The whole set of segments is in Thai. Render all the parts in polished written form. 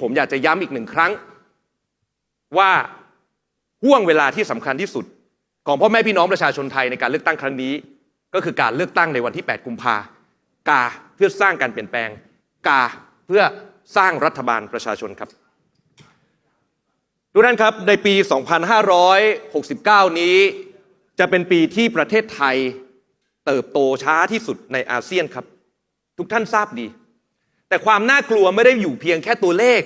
ผมอยากจะย้ำอีกหนึ่งครั้งว่าห่วงเวลาที่สำคัญที่สุดของพ่อแม่พี่น้องประชาชนไทยในการเลือกตั้งครั้งนี้ก็คือการเลือกตั้งในวันที่8 กุมภาพันธ์กาเพื่อสร้างการเปลี่ยนแปลงกาเพื่อสร้างรัฐบาลประชาชนครับทุกท่านครับในปี 2569 นี้จะเป็นปีที่ประเทศไทยเติบโตช้าที่สุดในอาเซียนครับทุกท่านทราบดีแต่ความน่ากลัวไม่ได้อยู่เพียงแค่ตัวเลข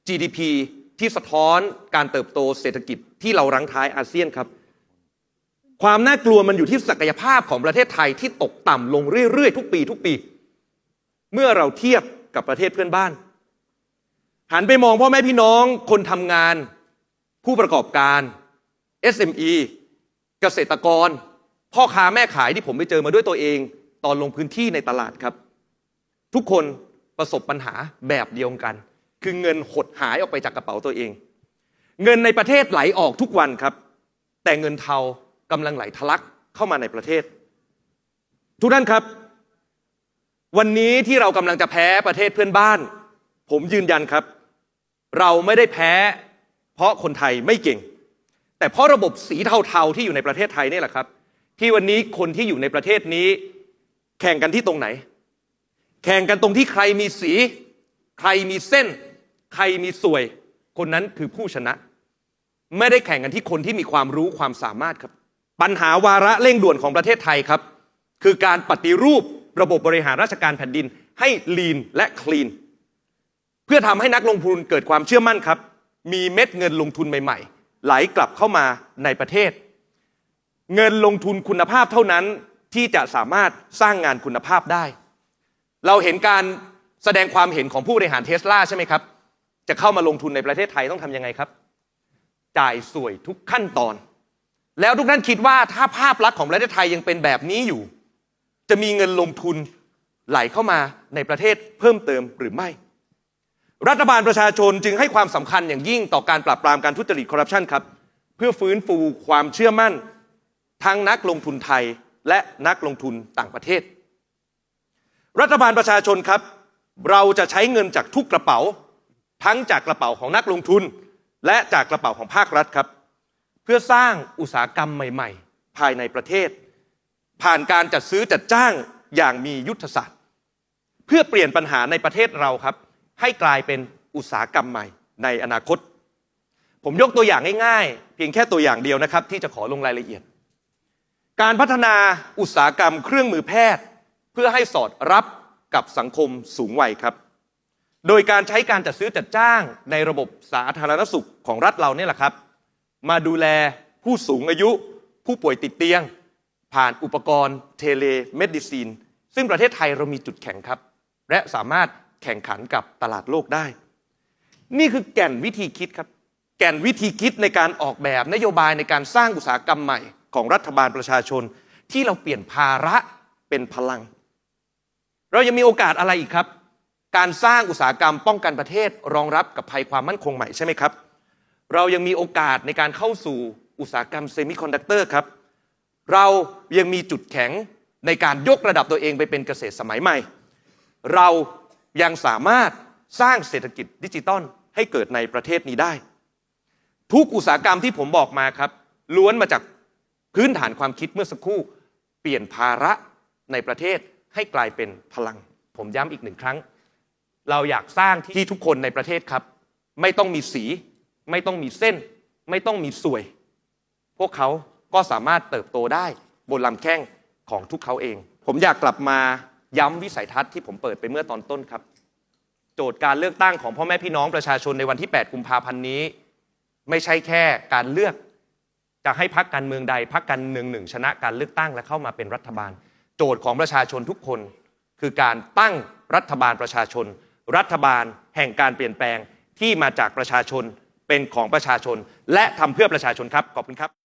GDP ที่สะท้อนการเติบโตเศรษฐกิจที่เรารั้งท้ายอาเซียนครับความน่ากลัวมันอยู่ที่ศักยภาพของประเทศไทยที่ตกต่ำลงเรื่อยๆทุกปีเมื่อเราเทียบกับประเทศเพื่อนบ้านหันไปมองพ่อแม่พี่น้องคนทำงานผู้ประกอบการ SME เกษตรกรพ่อค้าแม่ขายที่ผมไปเจอมาด้วยตัวเองตอนลงพื้นที่ในตลาดครับทุกคนประสบปัญหาแบบเดียวกันคือเงินหดหายออกไปจากกระเป๋าตัวเองเงินในประเทศไหลออกทุกวันครับแต่เงินเทากำลังไหลทะลักเข้ามาในประเทศทุกท่านครับวันนี้ที่เรากำลังจะแพ้ประเทศเพื่อนบ้านผมยืนยันครับเราไม่ได้แพ้เพราะคนไทยไม่เก่งแต่เพราะระบบสีเทาๆที่อยู่ในประเทศไทยนี่แหละครับที่วันนี้คนที่อยู่ในประเทศนี้แข่งกันที่ตรงไหนแข่งกันตรงที่ใครมีสีใครมีเส้นใครมีสวยคนนั้นคือผู้ชนะไม่ได้แข่งกันที่คนที่มีความรู้ความสามารถครับปัญหาวาระเร่งด่วนของประเทศไทยครับคือการปฏิรูประบบบริหารราชการแผ่นดินให้ลีนและคลีนเพื่อทำให้นักลงทุนเกิดความเชื่อมั่นครับมีเม็ดเงินลงทุนใหม่ๆไหลกลับเข้ามาในประเทศเงินลงทุนคุณภาพเท่านั้นที่จะสามารถสร้างงานคุณภาพได้เราเห็นการแสดงความเห็นของผู้บริหารเทสลาใช่ไหมครับจะเข้ามาลงทุนในประเทศไทยต้องทำยังไงครับจ่ายสวยทุกขั้นตอนแล้วทุกท่านคิดว่าถ้าภาพลักษณ์ของประเทศไทยยังเป็นแบบนี้อยู่จะมีเงินลงทุนไหลเข้ามาในประเทศเพิ่มเติมหรือไม่รัฐบาลประชาชนจึงให้ความสำคัญอย่างยิ่งต่อการปราบปรามการทุจริตคอร์รัปชันครับเพื่อฟื้นฟูความเชื่อมั่นทั้งนักลงทุนไทยและนักลงทุนต่างประเทศรัฐบาลประชาชนครับเราจะใช้เงินจากทุกกระเป๋าทั้งจากกระเป๋าของนักลงทุนและจากกระเป๋าของภาครัฐครับเพื่อสร้างอุตสาหกรรมใหม่ๆภายในประเทศผ่านการจัดซื้อจัดจ้างอย่างมียุทธศาสตร์เพื่อเปลี่ยนปัญหาในประเทศเราครับให้กลายเป็นอุตสาหกรรมใหม่ในอนาคตผมยกตัวอย่างง่ายๆเพียงแค่ตัวอย่างเดียวนะครับที่จะขอลงรายละเอียดการพัฒนาอุตสาหกรรมเครื่องมือแพทย์เพื่อให้สอดรับกับสังคมสูงวัยครับโดยการใช้การจัดซื้อจัดจ้างในระบบสาธารณสุขของรัฐเราเนี่ยแหละครับมาดูแลผู้สูงอายุผู้ป่วยติดเตียงผ่านอุปกรณ์เทเลเมดิซีนซึ่งประเทศไทยเรามีจุดแข็งครับและสามารถแข่งขันกับตลาดโลกได้นี่คือแก่นวิธีคิดครับแก่นวิธีคิดในการออกแบบนโยบายในการสร้างอุตสาหกรรมใหม่ของรัฐบาลประชาชนที่เราเปลี่ยนภาระเป็นพลังเรายังมีโอกาสอะไรอีกครับการสร้างอุตสาหกรรมป้องกันประเทศรองรับกับภัยความมั่นคงใหม่ใช่ไหมครับเรายังมีโอกาสในการเข้าสู่อุตสาหกรรมเซมิคอนดักเตอร์ครับเรายังมีจุดแข็งในการยกระดับตัวเองไปเป็นเกษตรสมัยใหม่เรายังสามารถสร้างเศรษฐกิจดิจิตอลให้เกิดในประเทศนี้ได้ทุกอุตสาหกรรมที่ผมบอกมาครับล้วนมาจากพื้นฐานความคิดเมื่อสักครู่เปลี่ยนภาระในประเทศให้กลายเป็นพลังผมย้ำอีกหนึ่งครั้งเราอยากสร้างที่ทุกคนในประเทศครับไม่ต้องมีสีไม่ต้องมีเส้นไม่ต้องมีสวยพวกเขาก็สามารถเติบโตได้บนลำแข้งของทุกเขาเองผมอยากกลับมาย้ำวิสัยทัศน์ที่ผมเปิดไปเมื่อตอนต้นครับโจทย์การเลือกตั้งของพ่อแม่พี่น้องประชาชนในวันที่8 กุมภาพันธ์นี้ไม่ใช่แค่การเลือกจะให้พรรคการเมืองใดพรรคการเมืองหนึ่งชนะการเลือกตั้งและเข้ามาเป็นรัฐบาลโจทย์ของประชาชนทุกคนคือการตั้งรัฐบาลประชาชนรัฐบาลแห่งการเปลี่ยนแปลงที่มาจากประชาชนเป็นของประชาชนและทำเพื่อประชาชนครับขอบคุณครับ